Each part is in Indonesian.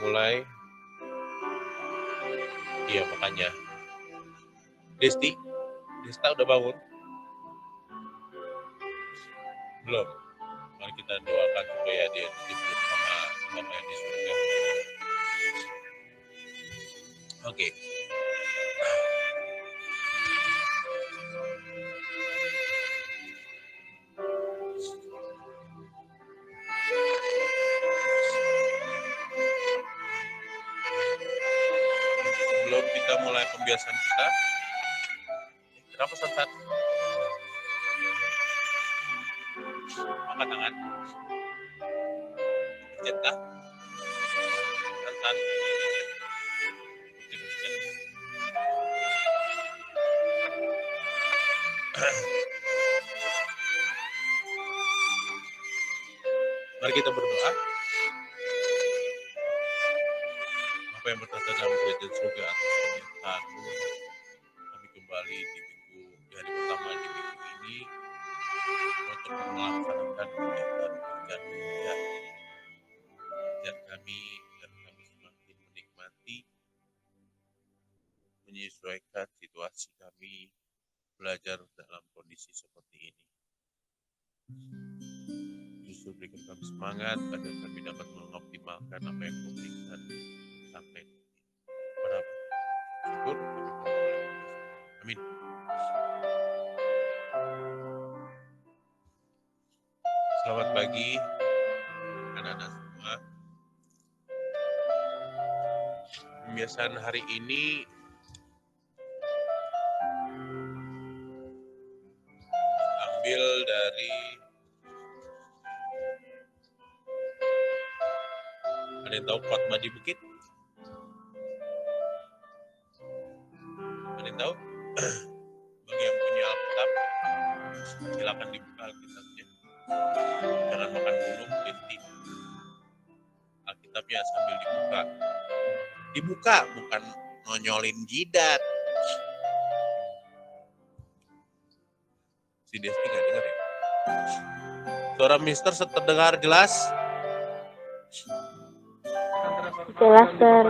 mulai. Iya, makanya. Desta udah bangun? Belum. Mari kita doakan supaya dia dijemput sama Bapa yang di surga. Oke. Sebelum kita mulai pembiasaan kita, kenapa San? Angkat tangan. Pencet kah? San. Mari kita berdoa. Bapa yang bertata dalam kerajaan surga atas kenyataanmu, kami kembali di hari pertama di minggu ini untuk melaksanakan kegiatan pekerjaan dan kami semakin menikmati menyesuaikan situasi kami belajar dalam kondisi seperti ini. Justru berikan kami semangat agar kami dapat mengoptimalkan apa yang kau berikan sampai pada syukur. Amin. Selamat pagi anak-anak semua. Pembiasaan hari ini ambil dari ada yang tahu khotbah di bukit? Ada yang tahu? Bagi yang punya Alkitab, silakan dibuka Alkitabnya. Jangan makan dulu, berhenti. Alkitabnya sambil dibuka. Dibuka, bukan nonyolin jidat. Si Desti nggak dengar ya? Suara Mister terdengar jelas? Jelas, Sir.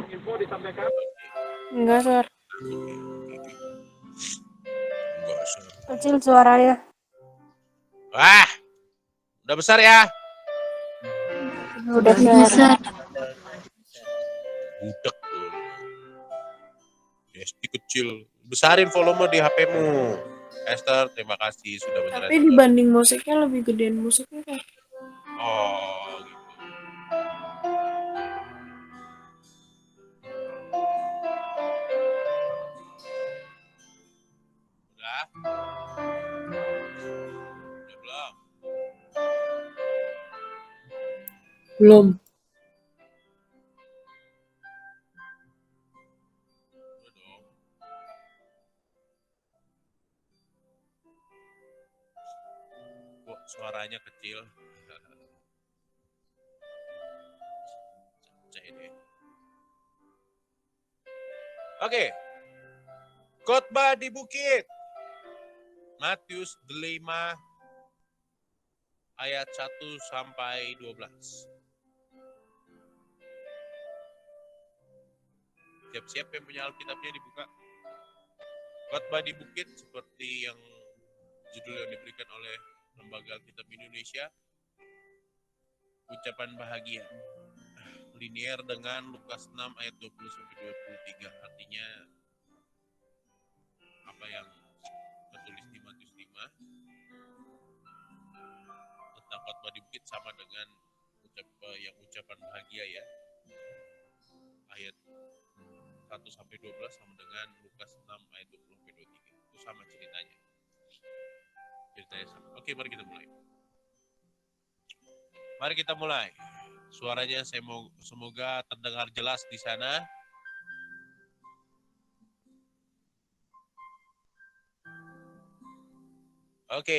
Enggak, Sir. Enggak, Sir. Kecil suaranya. Wah, udah besar ya? Udah, Sir. Budak tuh. Desti kecil. Besarin volume di HP-mu. Esther, terima kasih sudah menjelaskan. Tapi dibanding musiknya lebih gedein musiknya kan. Oh, gitu. Udah? Udah belum? Belum. Udah dong. Kok suaranya kecil? Cek deh. Oke. Khotbah di bukit. Matius 5 ayat 1 sampai 12. Siap-siap yang punya Alkitabnya dibuka. Khotbah di bukit seperti yang judul yang diberikan oleh Lembaga Alkitab Indonesia. Ucapan bahagia. Linier dengan Lukas 6 ayat 20 sampai 23. Artinya apa yang tertulis di Matius 5 tentang khotbah di bukit sama dengan ucapan bahagia ya. Ayat 1 sampai 12 sama dengan Lukas 6 ayat 20 sampai 23. Itu sama ceritanya. Ceritanya sama. Oke, mari kita mulai. Mari kita mulai. Suaranya semoga terdengar jelas di sana. Oke.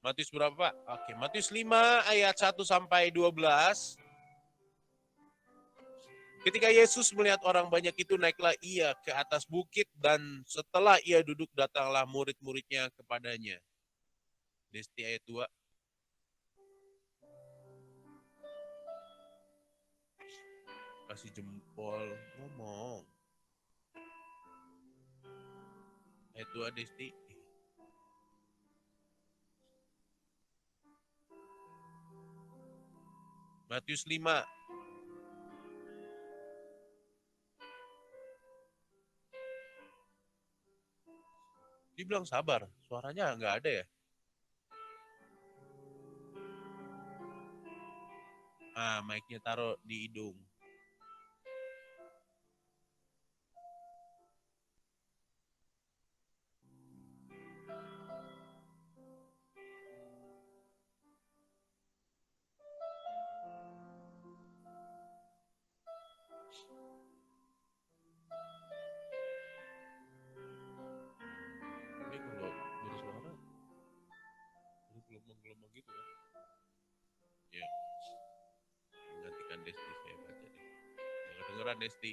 Matius berapa, Pak? Oke, Matius 5 ayat 1 sampai 12. Ketika Yesus melihat orang banyak itu, naiklah ia ke atas bukit dan setelah ia duduk, datanglah murid-muridnya kepadanya. Desti ayat 2. kasih jempol, ngomong. Ayat 2 Desti. Matius 5. Dibilang sabar, suaranya nggak ada ya? Mic-nya taruh di hidung. Ini kalau bersuara, ini gelombang-gelombang gitu kan? Ya, menggantikan Desti saya baca deh. Jangan kedengeran Desti.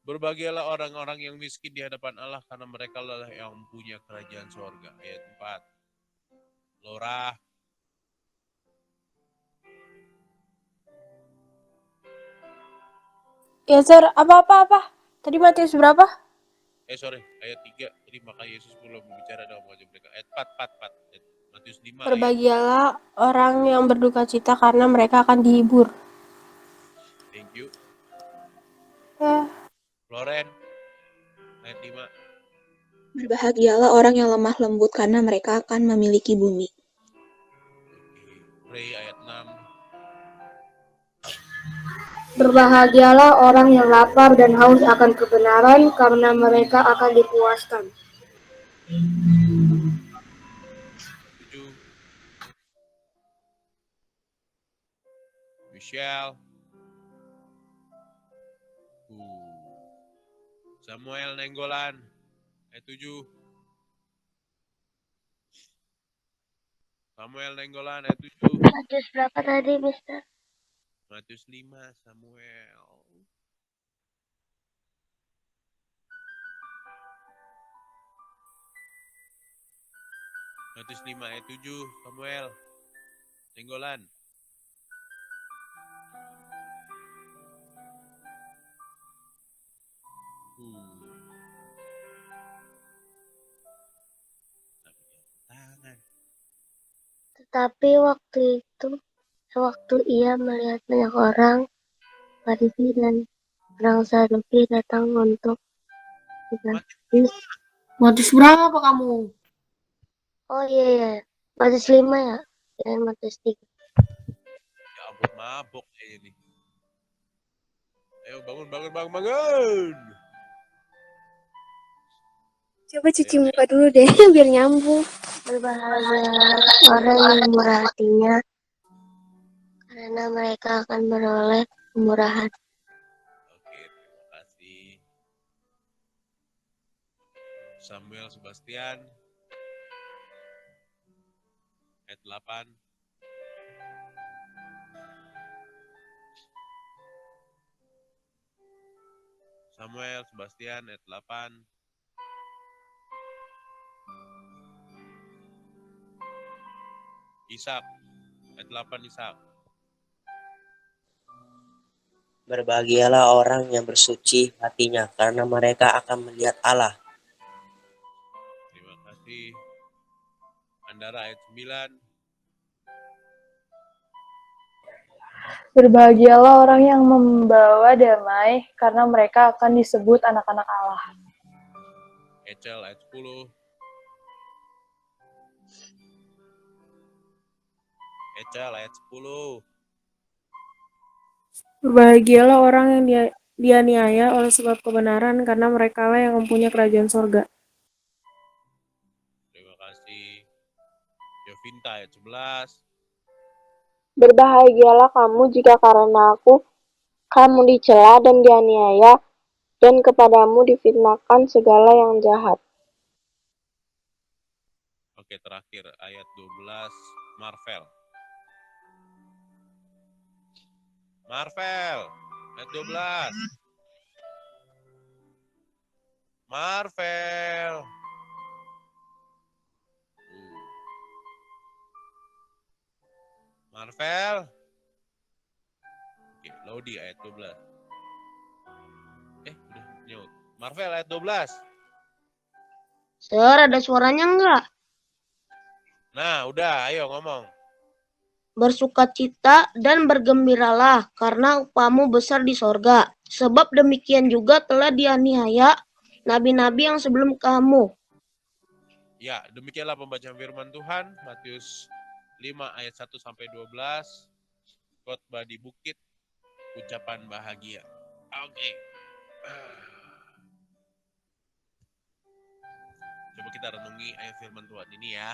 Berbahagialah orang-orang yang miskin di hadapan Allah karena mereka lah yang punya kerajaan sorga. Ayat 4. Lora. Ya, Sir. Apa? Tadi Matius berapa? Ayat 3. Tadi maka Yesus belum berbicara dalam wajah mereka. Ayat 4. Matius 5 ayat. Berbahagialah orang yang berduka cita karena mereka akan dihibur. Thank you. Ya. Loren. Ayat 5. Berbahagialah orang yang lemah lembut karena mereka akan memiliki bumi. Pray ayat 6. Berbahagialah orang yang lapar dan haus akan kebenaran, karena mereka akan dipuaskan. 7. Michelle. Samuel Nenggolan. Ayat 7. Samuel Nenggolan ayat 7. Matius berapa tadi, Mister? Matius 5 Samuel. Matius 5 ayat 7 Samuel Nenggolan. Tangan. Tetapi waktu ia melihat banyak orang, Farisi dan orang Saduki datang untuk dibaptis. Matius berapa kamu? Oh iya, Matius 5 ya? Ya, Matius 3. Ya ampun, mabok ini. Ayo bangun. Coba cuci muka dulu deh, biar nyambung. Berbahagia orang yang murah hatinya, karena mereka akan beroleh kemurahan. Oke, terima kasih. Samuel Sebastian ayat 8. Samuel Sebastian ayat 8. Ishak ayat 8 Ishak. Berbahagialah orang yang bersuci hatinya, karena mereka akan melihat Allah. Terima kasih. Andara ayat 9. Berbahagialah orang yang membawa damai, karena mereka akan disebut anak-anak Allah. Ecel ayat 10. Ecel ayat 10. Berbahagialah orang yang dianiaya oleh sebab kebenaran, karena mereka lah yang mempunyai kerajaan sorga. Terima kasih. Jovinta ayat 11. Berbahagialah kamu jika karena aku kamu dicela dan dianiaya, dan kepadamu difitnahkan segala yang jahat. Oke, terakhir ayat 12 Marvel ayat 12. Marvel. Oke, Audi ayat 12. Udah nyaut. Marvel ayat 12. Sir, ada suaranya enggak? Nah, udah, ayo ngomong. Bersukacita dan bergembiralah, karena upahmu besar di sorga. Sebab demikian juga telah dianiaya nabi-nabi yang sebelum kamu. Ya, demikianlah pembacaan firman Tuhan, Matius 5 ayat 1 sampai 12. Khotbah di bukit, ucapan bahagia. Oke. Coba kita renungi ayat firman Tuhan ini ya.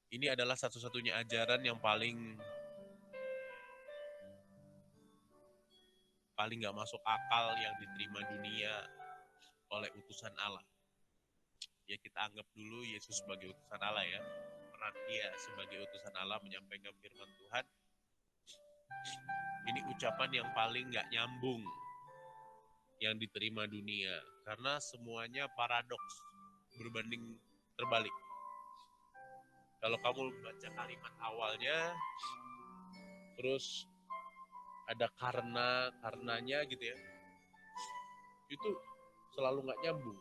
Ini adalah satu-satunya ajaran yang paling nggak masuk akal yang diterima dunia oleh utusan Allah. Ya, kita anggap dulu Yesus sebagai utusan Allah ya. Peran dia sebagai utusan Allah menyampaikan firman Tuhan. Ini ucapan yang paling nggak nyambung yang diterima dunia. Karena semuanya paradoks, berbanding terbalik. Kalau kamu baca kalimat awalnya, terus ada karenanya gitu ya, itu selalu nggak nyambung.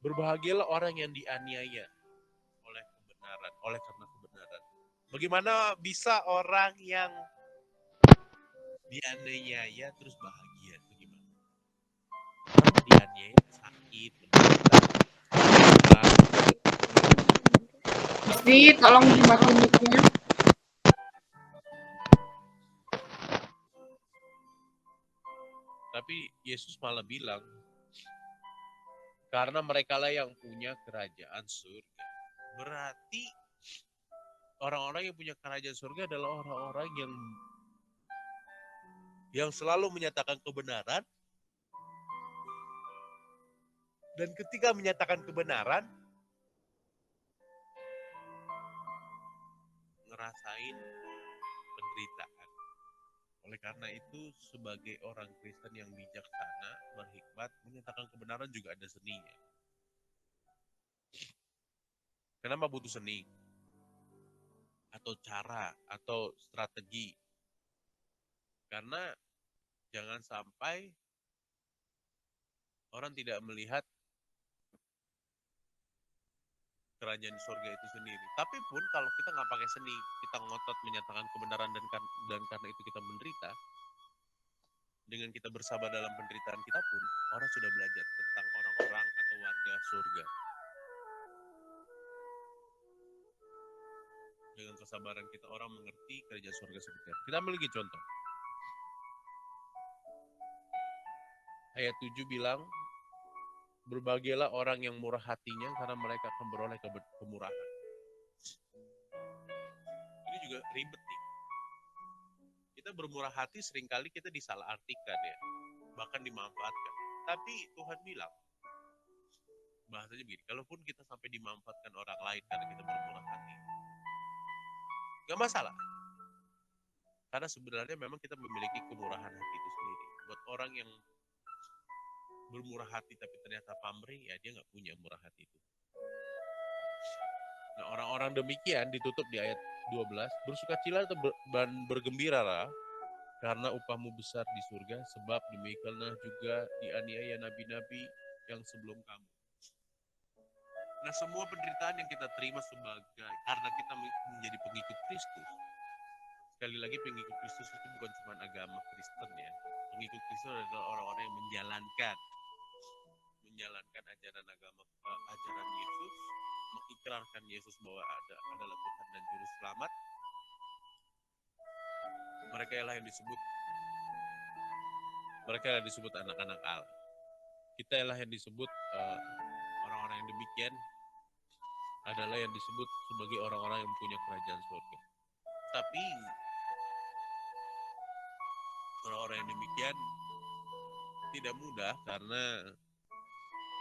Berbahagialah orang yang dianiaya oleh karena kebenaran. Bagaimana bisa orang yang dianiaya terus bahagia? Bagaimana? Orang dianiaya sakit, menderita. Jadi, tolong dimatiin mic-nya. Tapi Yesus malah bilang, karena merekalah yang punya kerajaan surga. Berarti orang-orang yang punya kerajaan surga adalah orang-orang yang selalu menyatakan kebenaran, dan ketika menyatakan kebenaran ngerasain penderitaan. Oleh karena itu, sebagai orang Kristen yang bijaksana, berhikmat, menyatakan kebenaran juga ada seninya. Kenapa butuh seni? Atau cara, atau strategi? Karena jangan sampai orang tidak melihat kerajaan surga itu sendiri. Tapi pun kalau kita nggak pakai seni, kita ngotot menyatakan kebenaran dan karena itu kita menderita, dengan kita bersabar dalam penderitaan kita pun, orang sudah belajar tentang orang-orang atau warga surga. Dengan kesabaran kita, orang mengerti kerajaan surga seperti apa. Kita ambil lagi contoh. Ayat 7 bilang, berbahagialah orang yang murah hatinya karena mereka akan beroleh kemurahan. Ini juga ribet nih. Kita bermurah hati seringkali kita disalahartikan ya, bahkan dimanfaatkan. Tapi Tuhan bilang, bahasanya begini, kalaupun kita sampai dimanfaatkan orang lain karena kita bermurah hati, gak masalah. Karena sebenarnya memang kita memiliki kemurahan hati itu sendiri. Buat orang yang bermurah hati tapi ternyata pamrih, ya dia gak punya murah hati itu. Nah, orang-orang demikian ditutup di ayat 12, bersukacita dan bergembiralah karena upahmu besar di surga, sebab demikianlah juga dianiaya nabi-nabi yang sebelum kamu. Nah, semua penderitaan yang kita terima karena kita menjadi pengikut Kristus. Sekali lagi, pengikut Kristus itu bukan cuma agama Kristen ya. Pengikut Kristus adalah orang-orang yang menjalankan ajaran Yesus, mengikrarkan Yesus bahwa adalah Tuhan dan Juru Selamat. Mereka lah yang disebut anak-anak Allah. Kita lah yang disebut orang-orang yang demikian adalah yang disebut sebagai orang-orang yang punya kerajaan surga. Tapi orang-orang yang demikian tidak mudah, karena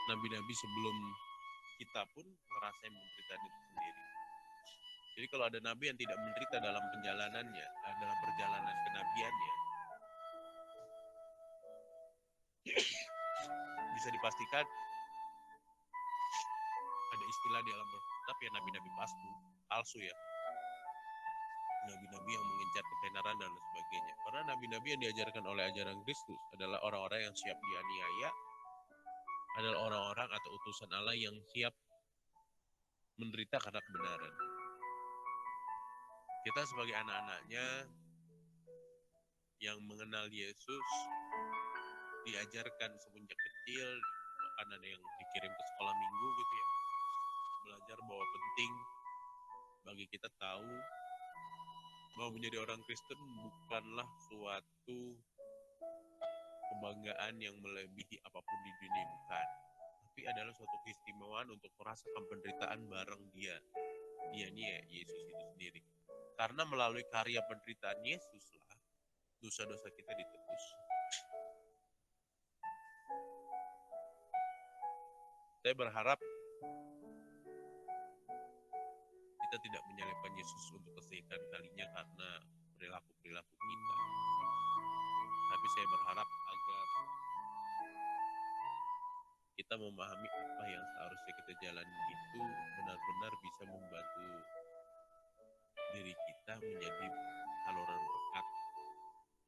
nabi-nabi sebelum kita pun ngerasain penderitaan itu sendiri. Jadi kalau ada nabi yang tidak menderita dalam perjalanannya, dalam perjalanan kenabiannya, bisa dipastikan ada istilah di alam kitab ya, nabi-nabi palsu ya. nabi-nabi yang mengejar ketenaran dan lain sebagainya. Karena nabi-nabi yang diajarkan oleh ajaran Kristus adalah orang-orang yang siap dianiaya, adalah orang-orang atau utusan Allah yang siap menderita karena kebenaran. Kita sebagai anak-anaknya yang mengenal Yesus diajarkan semenjak kecil, bahkan ada yang dikirim ke sekolah minggu gitu ya, belajar bahwa penting bagi kita tahu bahwa menjadi orang Kristen bukanlah suatu kebanggaan yang melebihi apapun di dunia, bukan, tapi adalah suatu keistimewaan untuk merasakan penderitaan bareng dia nih Yesus itu sendiri. Karena melalui karya penderitaan Yesus lah dosa-dosa kita ditebus. Saya berharap kita tidak menyalibkan Yesus untuk kesekian kalinya karena perilaku-perilaku kita. Tapi saya berharap agar kita memahami apa yang seharusnya kita jalani itu benar-benar bisa membantu diri kita menjadi saluran berkat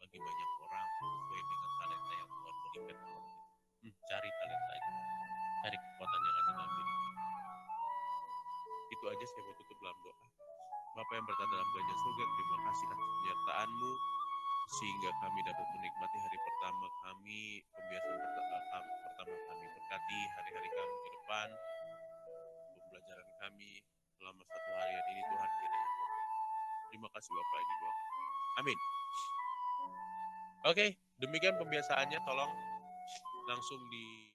bagi banyak orang sesuai dengan talenta yang Tuhan berikan. Cari talentanya, cari kekuatan yang ada dalam diri kita. Itu aja saya mau tutup dalam doa. Bapa yang berada dalam kerajaan surga, terima kasih atas penyertaan-Mu sehingga kami dapat menikmati hari pertama kami, pembiasaan pertama kami. Berkati hari-hari kami ke depan, pembelajaran kami selama satu harian ini Tuhan kiranya. Terima kasih Bapak, ini doa. Amin. Oke, demikian pembiasaannya, tolong langsung di